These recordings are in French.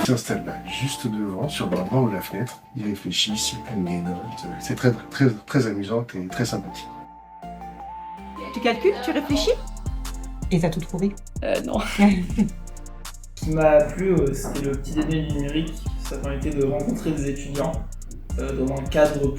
Ils s'installent là, juste devant, sur le banc ou la fenêtre. Ils réfléchissent, ils prennent des notes. C'est très, très, très amusant et très sympathique. Tu calcules, tu réfléchis? Et t'as tout trouvé? Non. Ce qui m'a plu, c'était le petit déjeuner du numérique. Ça permettait de rencontrer des étudiants dans un cadre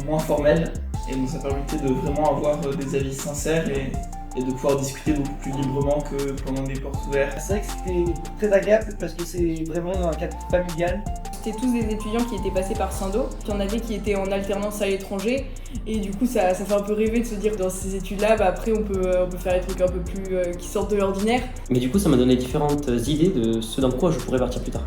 moins formel. Et donc ça permettait de vraiment avoir des avis sincères et de pouvoir discuter beaucoup plus librement que pendant des portes ouvertes. C'est vrai que c'était très agréable parce que c'est vraiment un cadre familial. C'était tous des étudiants qui étaient passés par Saint-Do. Il y en avait qui étaient en alternance à l'étranger. Et du coup, ça fait un peu rêver de se dire que dans ces études-là, après, on peut faire des trucs un peu plus qui sortent de l'ordinaire. Mais du coup, ça m'a donné différentes idées de ce dans quoi je pourrais partir plus tard.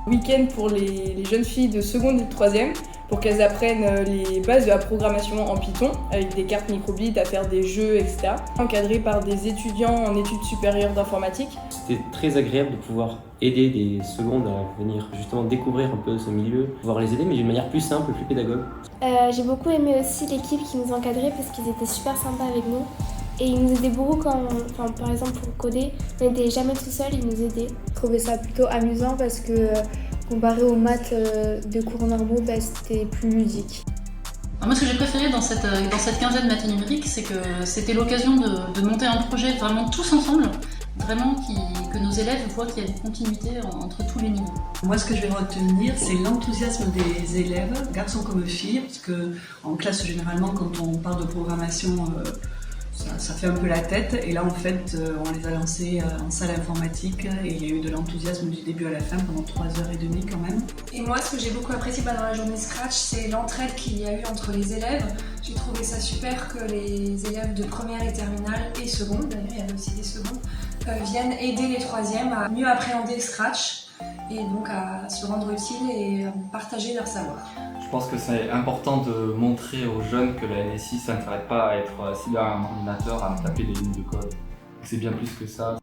Week-end pour les jeunes filles de seconde et de troisième, pour qu'elles apprennent les bases de la programmation en Python, avec des cartes microbit, à faire des jeux, etc. Encadré par des étudiants en études supérieures d'informatique. C'était très agréable de pouvoir aider des secondes à venir justement découvrir un peu ce milieu, pouvoir les aider, mais d'une manière plus simple, plus pédagogue. J'ai beaucoup aimé aussi l'équipe qui nous encadrait parce qu'ils étaient super sympas avec nous. Et ils nous aidaient beaucoup par exemple pour coder, on n'était jamais tout seul, ils nous aidaient. Je trouvais ça plutôt amusant parce que comparé aux maths de cours normaux, c'était plus ludique. Moi, ce que j'ai préféré dans cette quinzaine maths et numérique, c'est que c'était l'occasion de monter un projet vraiment tous ensemble, vraiment que nos élèves voient qu'il y a une continuité entre tous les niveaux. Moi, ce que je vais retenir, c'est l'enthousiasme des élèves, garçons comme filles, parce que en classe, généralement, quand on parle de programmation, ça fait un peu la tête. Et là, en fait, on les a lancés en salle informatique et il y a eu de l'enthousiasme du début à la fin pendant 3h30 quand même. Et moi, ce que j'ai beaucoup apprécié pendant la journée Scratch, c'est l'entraide qu'il y a eu entre les élèves. J'ai trouvé ça super que les élèves de première et terminale et seconde, d'ailleurs il y avait aussi des secondes, viennent aider les troisièmes à mieux appréhender Scratch et donc à se rendre utile et à partager leur savoir. Je pense que c'est important de montrer aux jeunes que la NSI, ça ne s'arrête pas à être assis derrière un ordinateur à taper des lignes de code. C'est bien plus que ça.